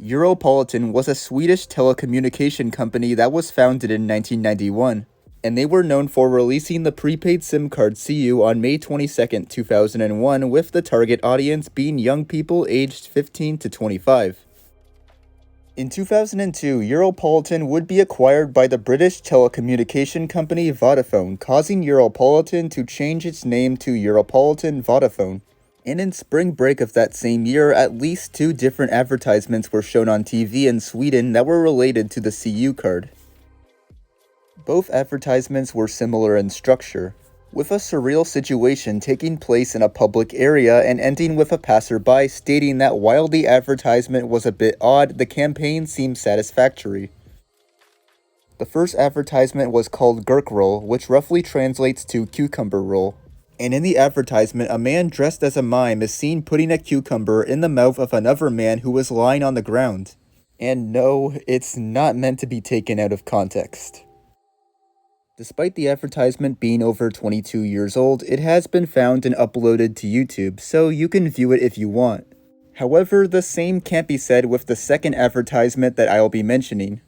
Europolitan was a Swedish telecommunication company that was founded in 1991, and they were known for releasing the prepaid SIM card CU on May 22, 2001, with the target audience being young people aged 15 to 25. In 2002, Europolitan would be acquired by the British telecommunication company Vodafone, causing Europolitan to change its name to Europolitan Vodafone. And in spring break of that same year, at least 2 different advertisements were shown on TV in Sweden that were related to the CU card. Both advertisements were similar in structure, with a surreal situation taking place in a public area and ending with a passerby stating that while the advertisement was a bit odd, the campaign seemed satisfactory. The first advertisement was called Gurk Roll, which roughly translates to cucumber roll. And in the advertisement, a man dressed as a mime is seen putting a cucumber in the mouth of another man who was lying on the ground. And no, it's not meant to be taken out of context. Despite the advertisement being over 22 years old, it has been found and uploaded to YouTube, so you can view it if you want. However, the same can't be said with the second advertisement that I'll be mentioning.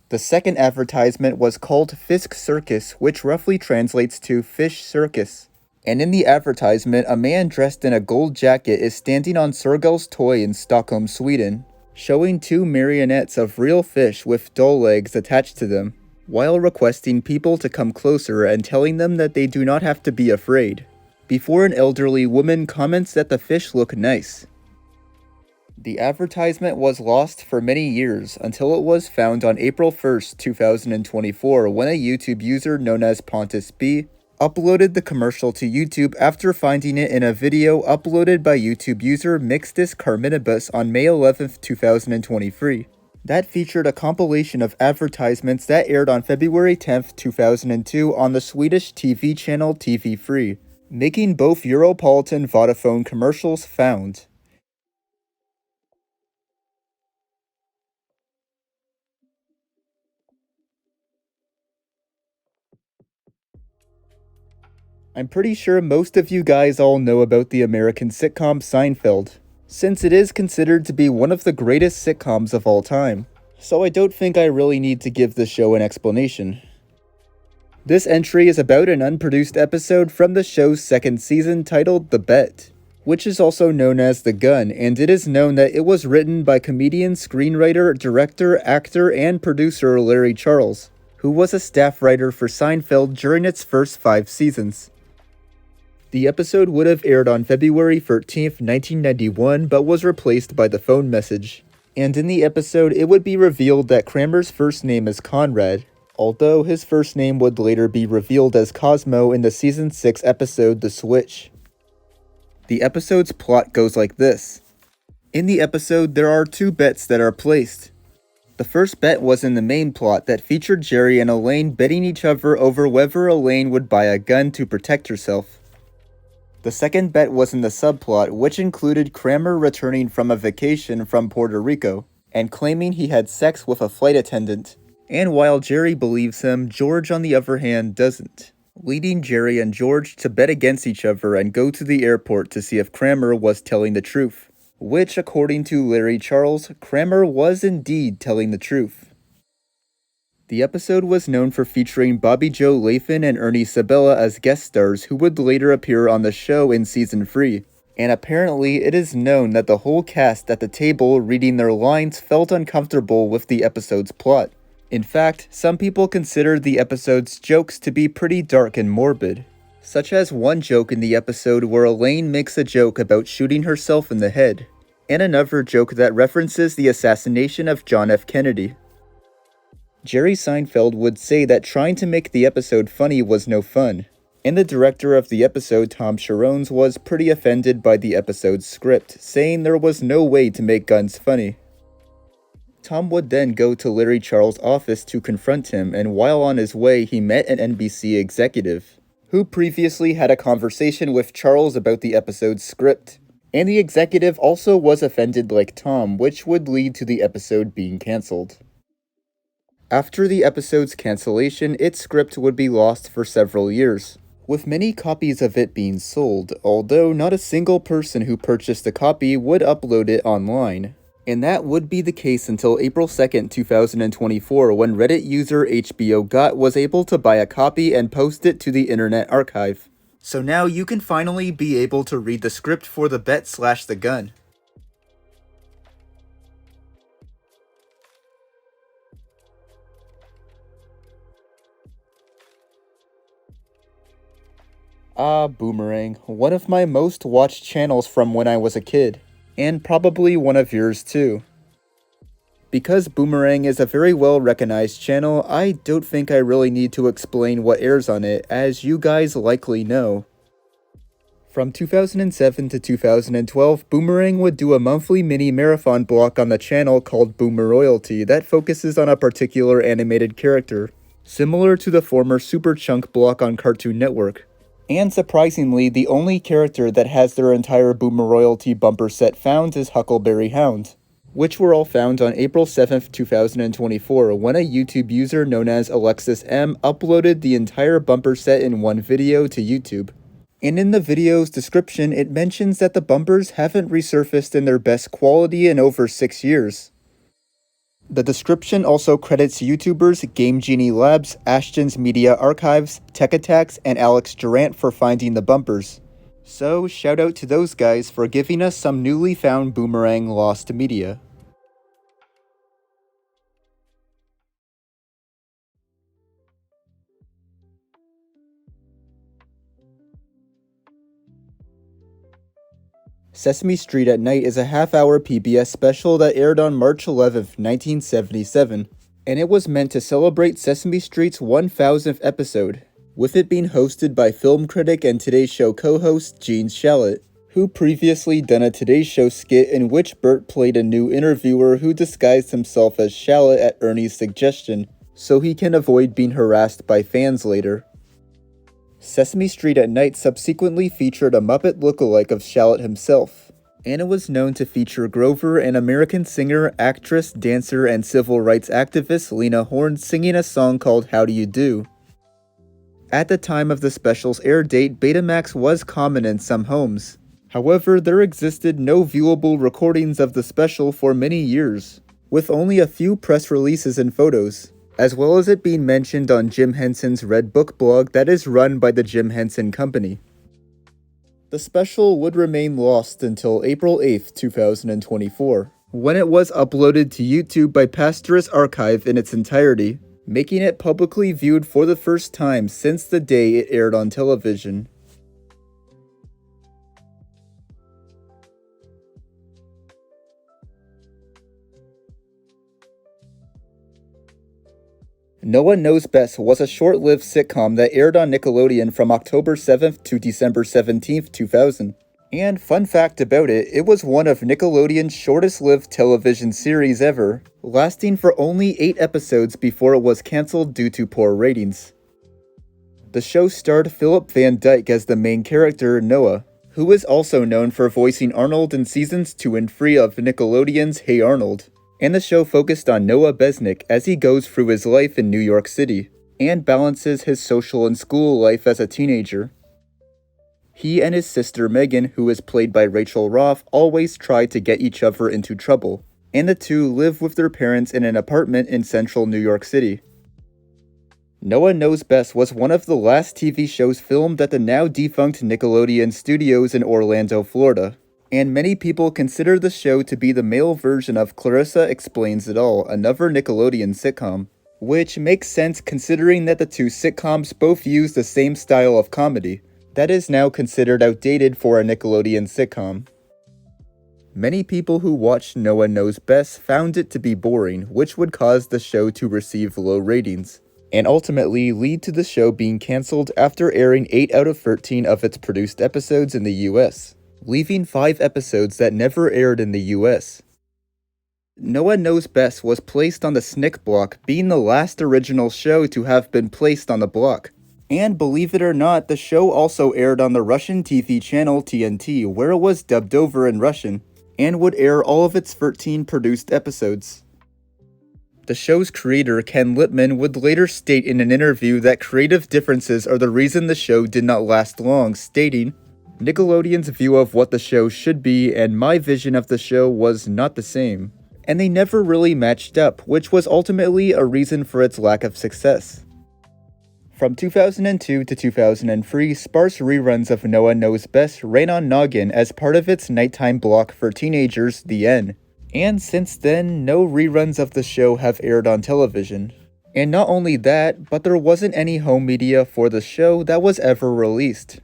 The second advertisement was called Fisk Circus, which roughly translates to Fish Circus. And in the advertisement, a man dressed in a gold jacket is standing on Sergel's toy in Stockholm, Sweden, showing 2 marionettes of real fish with doll legs attached to them, while requesting people to come closer and telling them that they do not have to be afraid, before an elderly woman comments that the fish look nice. The advertisement was lost for many years until it was found on April 1st, 2024 when a YouTube user known as Pontus B uploaded the commercial to YouTube after finding it in a video uploaded by YouTube user Mixtus Carminibus on May 11th, 2023. That featured a compilation of advertisements that aired on February 10th, 2002 on the Swedish TV channel TV3, making both Europolitan Vodafone commercials found. I'm pretty sure most of you guys all know about the American sitcom Seinfeld, since it is considered to be one of the greatest sitcoms of all time, so I don't think I really need to give the show an explanation. This entry is about an unproduced episode from the show's second season titled The Bet, which is also known as The Gun, and it is known that it was written by comedian, screenwriter, director, actor, and producer Larry Charles, who was a staff writer for Seinfeld during its first 5 seasons. The episode would have aired on February 13th, 1991, but was replaced by the phone message. And in the episode, it would be revealed that Kramer's first name is Conrad, although his first name would later be revealed as Cosmo in the Season 6 episode The Switch. The episode's plot goes like this. In the episode, there are 2 bets that are placed. The first bet was in the main plot that featured Jerry and Elaine betting each other over whether Elaine would buy a gun to protect herself. The second bet was in the subplot, which included Kramer returning from a vacation from Puerto Rico and claiming he had sex with a flight attendant. And while Jerry believes him, George on the other hand doesn't, leading Jerry and George to bet against each other and go to the airport to see if Kramer was telling the truth, which according to Larry Charles, Kramer was indeed telling the truth. The episode was known for featuring Bobby Joe Lathan and Ernie Sabella as guest stars who would later appear on the show in Season 3, and apparently it is known that the whole cast at the table reading their lines felt uncomfortable with the episode's plot. In fact, some people considered the episode's jokes to be pretty dark and morbid, such as one joke in the episode where Elaine makes a joke about shooting herself in the head, and another joke that references the assassination of John F. Kennedy. Jerry Seinfeld would say that trying to make the episode funny was no fun, and the director of the episode, Tom Sharones, was pretty offended by the episode's script, saying there was no way to make guns funny. Tom would then go to Larry Charles' office to confront him, and while on his way, he met an NBC executive, who previously had a conversation with Charles about the episode's script, and the executive also was offended like Tom, which would lead to the episode being cancelled. After the episode's cancellation, its script would be lost for several years, with many copies of it being sold, although not a single person who purchased a copy would upload it online. And that would be the case until April 2nd, 2024, when Reddit user HBO was able to buy a copy and post it to the Internet Archive. So now you can finally be able to read the script for The Bet/The Gun. Ah, Boomerang, one of my most watched channels from when I was a kid, and probably one of yours too. Because Boomerang is a very well recognized channel, I don't think I really need to explain what airs on it, as you guys likely know. From 2007 to 2012, Boomerang would do a monthly mini marathon block on the channel called Boomer Royalty that focuses on a particular animated character, similar to the former Super Chunk block on Cartoon Network. And surprisingly, the only character that has their entire Boomer Royalty bumper set found is Huckleberry Hound, which were all found on April 7th, 2024, when a YouTube user known as Alexis M uploaded the entire bumper set in one video to YouTube. And in the video's description, it mentions that the bumpers haven't resurfaced in their best quality in over 6 years. The description also credits YouTubers Game Genie Labs, Ashton's Media Archives, Tech Attacks, and Alex Durant for finding the bumpers. So, shout out to those guys for giving us some newly found Boomerang lost media. Sesame Street at Night is a half-hour PBS special that aired on March 11th, 1977, and it was meant to celebrate Sesame Street's 1000th episode, with it being hosted by film critic and Today Show co-host Gene Shalit, who previously done a Today Show skit in which Bert played a new interviewer who disguised himself as Shalit at Ernie's suggestion, so he can avoid being harassed by fans later. Sesame Street at Night subsequently featured a Muppet lookalike of Shalit himself, and it was known to feature Grover and American singer, actress, dancer, and civil rights activist Lena Horne singing a song called How Do You Do. At the time of the special's air date, Betamax was common in some homes. However, there existed no viewable recordings of the special for many years, with only a few press releases and photos, as well as it being mentioned on Jim Henson's Red Book blog that is run by the Jim Henson Company. The special would remain lost until April 8th, 2024, when it was uploaded to YouTube by Pastor's Archive in its entirety, making it publicly viewed for the first time since the day it aired on television. No One Knows Best was a short-lived sitcom that aired on Nickelodeon from October 7th to December 17th, 2000. And fun fact about it, it was one of Nickelodeon's shortest-lived television series ever, lasting for only 8 episodes before it was cancelled due to poor ratings. The show starred Philip Van Dyke as the main character, Noah, who is also known for voicing Arnold in seasons 2 and 3 of Nickelodeon's Hey Arnold. And the show focused on Noah Besnick as he goes through his life in New York City, and balances his social and school life as a teenager. He and his sister Megan, who is played by Rachel Roth, always try to get each other into trouble, and the two live with their parents in an apartment in central New York City. No One Knows Best was one of the last TV shows filmed at the now defunct Nickelodeon Studios in Orlando, Florida. And many people consider the show to be the male version of Clarissa Explains It All, another Nickelodeon sitcom. Which makes sense considering that the two sitcoms both use the same style of comedy, that is now considered outdated for a Nickelodeon sitcom. Many people who watched No One Knows Best found it to be boring, which would cause the show to receive low ratings, and ultimately lead to the show being cancelled after airing 8 out of 13 of its produced episodes in the US. Leaving 5 episodes that never aired in the US. No One Knows Best was placed on the SNCC block, being the last original show to have been placed on the block. And believe it or not, the show also aired on the Russian TV channel TNT, where it was dubbed over in Russian, and would air all of its 13 produced episodes. The show's creator, Ken Lipman, would later state in an interview that creative differences are the reason the show did not last long, stating, Nickelodeon's view of what the show should be and my vision of the show was not the same, and they never really matched up, which was ultimately a reason for its lack of success. From 2002 to 2003, sparse reruns of Noah Knows Best ran on Noggin as part of its nighttime block for teenagers, The N. And since then, no reruns of the show have aired on television. And not only that, but there wasn't any home media for the show that was ever released.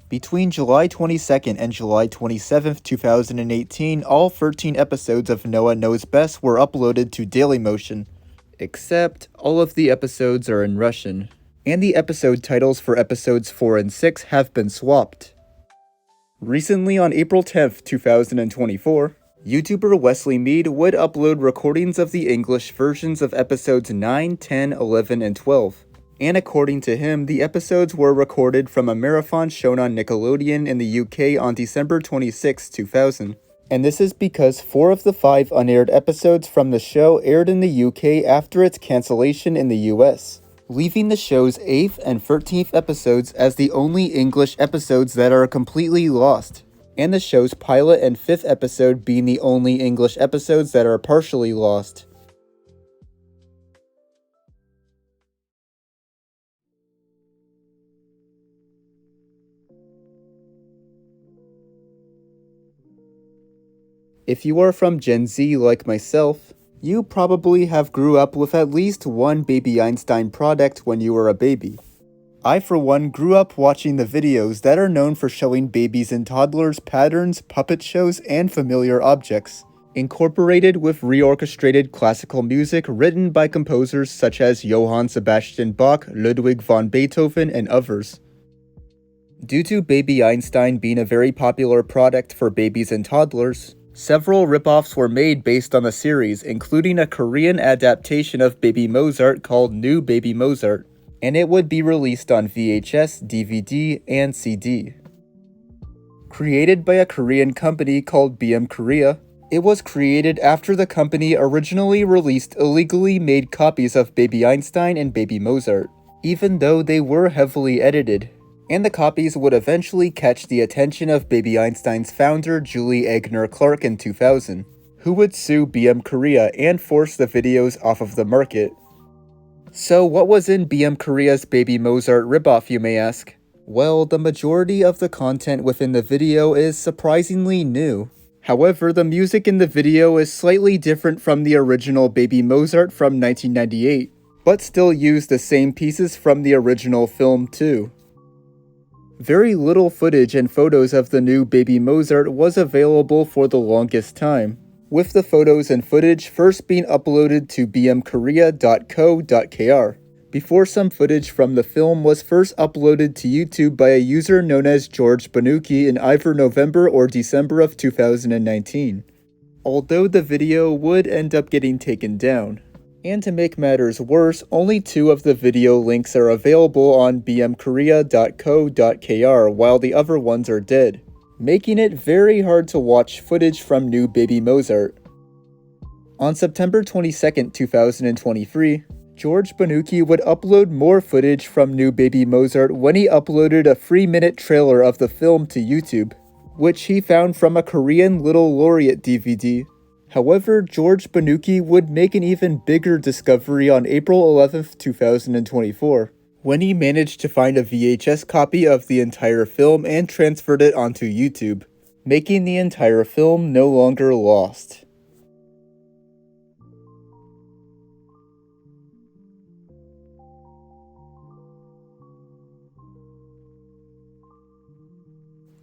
Between July 22nd and July 27th, 2018, all 13 episodes of Noah Knows Best were uploaded to Dailymotion. Except, all of the episodes are in Russian, and the episode titles for episodes 4 and 6 have been swapped. Recently on April 10th, 2024, YouTuber Wesley Mead would upload recordings of the English versions of episodes 9, 10, 11, and 12. And according to him, the episodes were recorded from a marathon shown on Nickelodeon in the UK on December 26, 2000. And this is because 4 of the 5 unaired episodes from the show aired in the UK after its cancellation in the US, leaving the show's 8th and 13th episodes as the only English episodes that are completely lost, and the show's pilot and 5th episode being the only English episodes that are partially lost. If you are from Gen Z like myself, you probably have grew up with at least one Baby Einstein product when you were a baby. I for one grew up watching the videos that are known for showing babies and toddlers patterns, puppet shows, and familiar objects, incorporated with reorchestrated classical music written by composers such as Johann Sebastian Bach, Ludwig van Beethoven, and others. Due to Baby Einstein being a very popular product for babies and toddlers, several ripoffs were made based on the series, including a Korean adaptation of Baby Mozart called New Baby Mozart, and it would be released on VHS, DVD, and CD. Created by a Korean company called BM Korea, it was created after the company originally released illegally made copies of Baby Einstein and Baby Mozart, even though they were heavily edited. And the copies would eventually catch the attention of Baby Einstein's founder Julie Egner Clark in 2000, who would sue BM Korea and force the videos off of the market. So what was in BM Korea's Baby Mozart ripoff, you may ask? Well, the majority of the content within the video is surprisingly new. However, the music in the video is slightly different from the original Baby Mozart from 1998, but still use the same pieces from the original film too. Very little footage and photos of the new Baby Mozart was available for the longest time, with the photos and footage first being uploaded to bmkorea.co.kr, before some footage from the film was first uploaded to YouTube by a user known as George Banuki in either November or December of 2019, although the video would end up getting taken down. And to make matters worse, only 2 of the video links are available on bmkorea.co.kr while the other ones are dead, making it very hard to watch footage from New Baby Mozart. On September 22, 2023, George Banuki would upload more footage from New Baby Mozart when he uploaded a 3-minute trailer of the film to YouTube, which he found from a Korean Little Laureate DVD. However, George Banuki would make an even bigger discovery on April 11, 2024, when he managed to find a VHS copy of the entire film and transferred it onto YouTube, making the entire film no longer lost.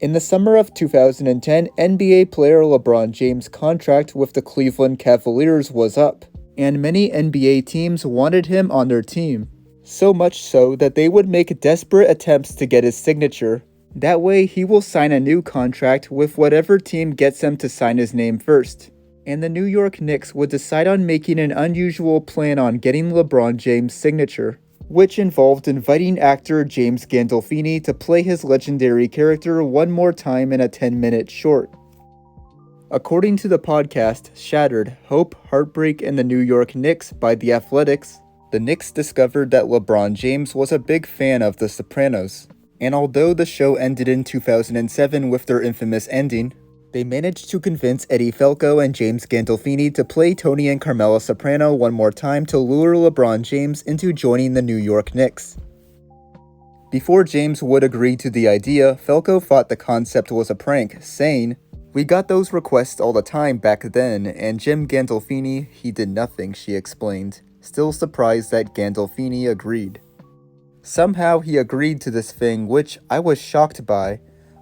In the summer of 2010, NBA player LeBron James' contract with the Cleveland Cavaliers was up, and many NBA teams wanted him on their team, so much so that they would make desperate attempts to get his signature. That way, he will sign a new contract with whatever team gets him to sign his name first. And the New York Knicks would decide on making an unusual plan on getting LeBron James' signature, which involved inviting actor James Gandolfini to play his legendary character one more time in a 10-minute short. According to the podcast Shattered, Hope, Heartbreak, and the New York Knicks by The Athletics, the Knicks discovered that LeBron James was a big fan of The Sopranos, And although the show ended in 2007 with their infamous ending, they managed to convince Eddie Falco and James Gandolfini to play Tony and Carmela Soprano one more time to lure LeBron James into joining the New York Knicks. Before James would agree to the idea, Falco thought the concept was a prank, saying, "We got those requests all the time back then, and Jim Gandolfini, he did nothing," she explained, still surprised that Gandolfini agreed. Somehow he agreed to this thing, which I was shocked by.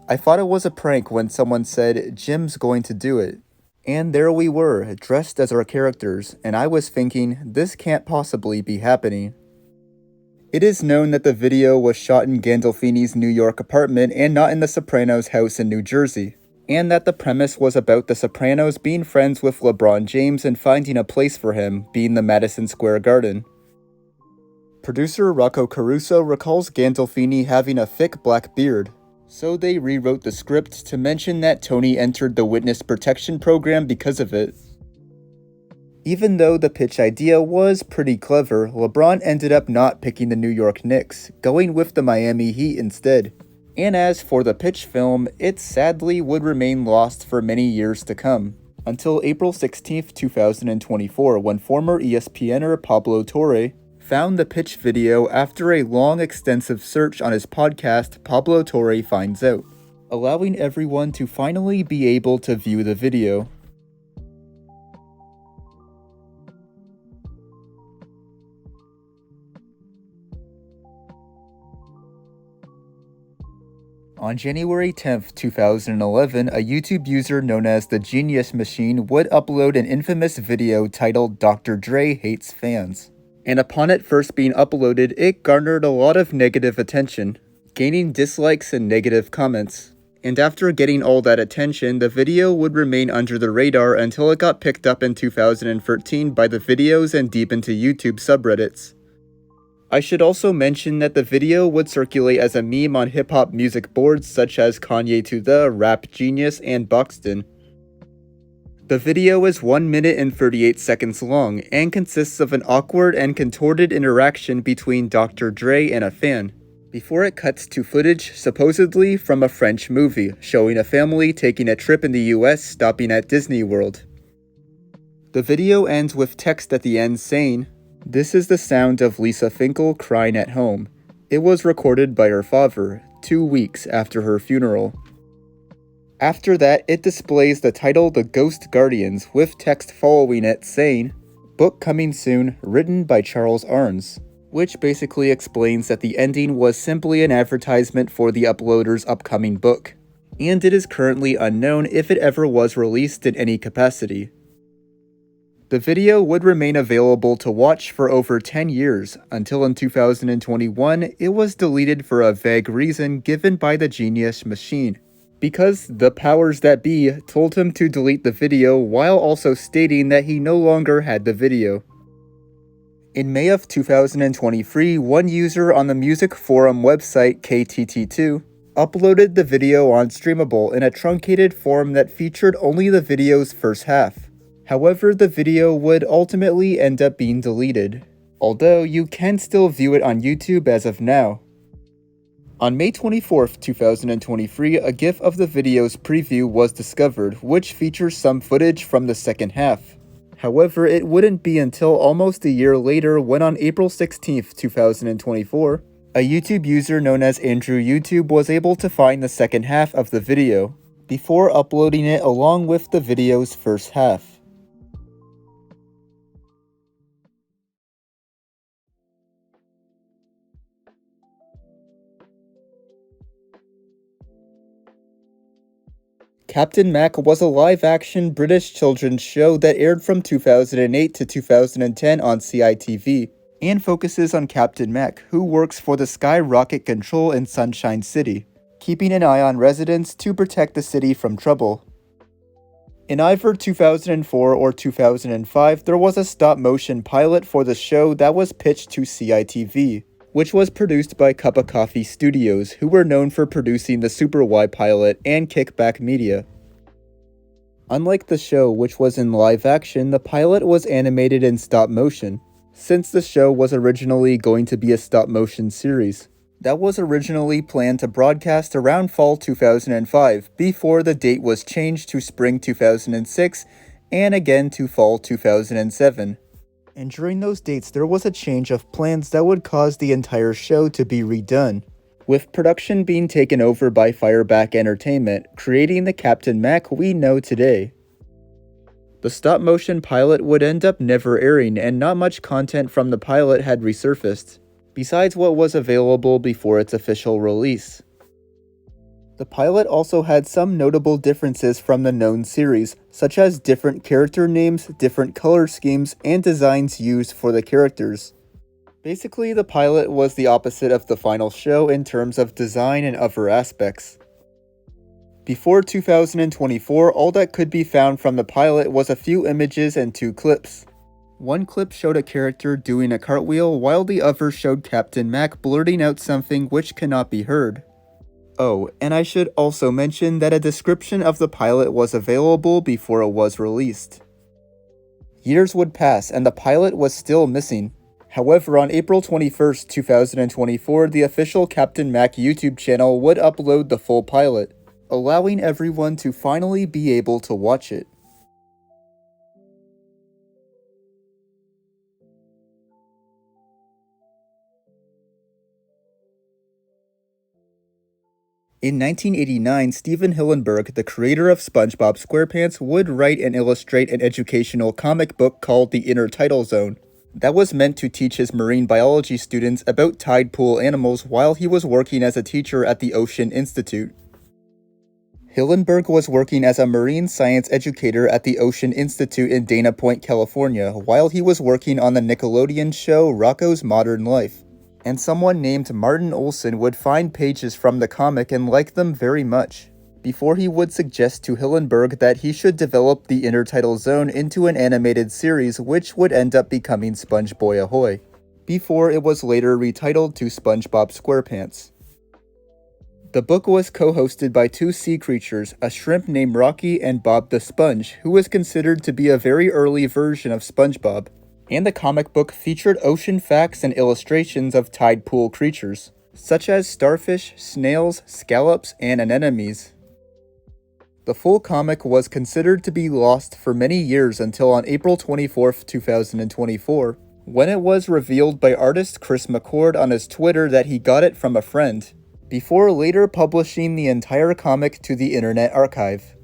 I thought it was a prank when someone said, "Jim's going to do it." And there we were, dressed as our characters, and I was thinking, this can't possibly be happening. It is known that the video was shot in Gandolfini's New York apartment and not in the Sopranos' house in New Jersey, and that the premise was about the Sopranos being friends with LeBron James and finding a place for him, being the Madison Square Garden. Producer Rocco Caruso recalls Gandolfini having a thick black beard, so they rewrote the script to mention that Tony entered the witness protection program because of it. Even though the pitch idea was pretty clever, LeBron ended up not picking the New York Knicks, going with the Miami Heat instead. And as for the pitch film, it sadly would remain lost for many years to come, until April 16, 2024, when former ESPNer Pablo Torre found the pitch video after a long extensive search on his podcast Pablo Torre Finds Out, allowing everyone to finally be able to view the video. On January 10, 2011, a YouTube user known as the Genius Machine would upload an infamous video titled "Dr. Dre Hates Fans." And upon it first being uploaded, it garnered a lot of negative attention, gaining dislikes and negative comments. And after getting all that attention, the video would remain under the radar until it got picked up in 2013 by the videos and deep into YouTube subreddits. I should also mention that the video would circulate as a meme on hip-hop music boards such as Kanye to the, Rap Genius, and Buxton. The video is 1 minute and 38 seconds long, and consists of an awkward and contorted interaction between Dr. Dre and a fan, before it cuts to footage supposedly from a French movie, showing a family taking a trip in the US stopping at Disney World. The video ends with text at the end saying, "This is the sound of Lisa Finkel crying at home. It was recorded by her father, 2 weeks after her funeral." After that, it displays the title The Ghost Guardians with text following it saying, "Book coming soon, written by Charles Arns," which basically explains that the ending was simply an advertisement for the uploader's upcoming book, and it is currently unknown if it ever was released in any capacity. The video would remain available to watch for over 10 years, until in 2021 it was deleted for a vague reason given by the Genius Machine, because the powers that be told him to delete the video while also stating that he no longer had the video. In May of 2023, one user on the music forum website KTT2 uploaded the video on Streamable in a truncated form that featured only the video's first half. However, the video would ultimately end up being deleted, although you can still view it on YouTube as of now. On May 24, 2023, a GIF of the video's preview was discovered, which features some footage from the second half. However, it wouldn't be until almost a year later when on April 16, 2024, a YouTube user known as Andrew YouTube was able to find the second half of the video, before uploading it along with the video's first half. Captain Mack was a live-action British children's show that aired from 2008 to 2010 on CITV, and focuses on Captain Mack, who works for the Sky Rocket Control in Sunshine City, keeping an eye on residents to protect the city from trouble. In either 2004 or 2005, there was a stop-motion pilot for the show that was pitched to CITV, which was produced by Cup of Coffee Studios, who were known for producing the Super Y pilot and Kickback Media. Unlike the show, which was in live action, the pilot was animated in stop motion, since the show was originally going to be a stop motion series. that was originally planned to broadcast around fall 2005 before the date was changed to spring 2006 and again to fall 2007. And during those dates there was a change of plans that would cause the entire show to be redone, with production being taken over by Fireback Entertainment, creating the Captain Mack we know today. The stop-motion pilot would end up never airing, and not much content from the pilot had resurfaced, besides what was available before its official release. The pilot also had some notable differences from the known series, such as different character names, different color schemes, and designs used for the characters. Basically, the pilot was the opposite of the final show in terms of design and other aspects. Before 2024, all that could be found from the pilot was a few images and 2 clips. One clip showed a character doing a cartwheel, while the other showed Captain Mack blurting out something which cannot be heard. Oh, and I should also mention that a description of the pilot was available before it was released. Years would pass and the pilot was still missing. However, on April 21st, 2024, the official Captain Mack YouTube channel would upload the full pilot, allowing everyone to finally be able to watch it. In 1989, Steven Hillenburg, the creator of SpongeBob SquarePants, would write and illustrate an educational comic book called The Intertidal Zone that was meant to teach his marine biology students about tide pool animals while he was working as a teacher at the Ocean Institute. Hillenburg was working as a marine science educator at the Ocean Institute in Dana Point, California, while he was working on the Nickelodeon show Rocko's Modern Life. And someone named Martin Olson would find pages from the comic and like them very much, before he would suggest to Hillenburg that he should develop the Intertidal Zone into an animated series which would end up becoming SpongeBoy Ahoy, before it was later retitled to SpongeBob SquarePants. The book was co-hosted by 2 sea creatures, a shrimp named Rocky and Bob the Sponge, who was considered to be a very early version of SpongeBob, and the comic book featured ocean facts and illustrations of tide pool creatures, such as starfish, snails, scallops, and anemones. The full comic was considered to be lost for many years until on April 24, 2024, when it was revealed by artist Chris McCord on his Twitter that he got it from a friend, before later publishing the entire comic to the Internet Archive.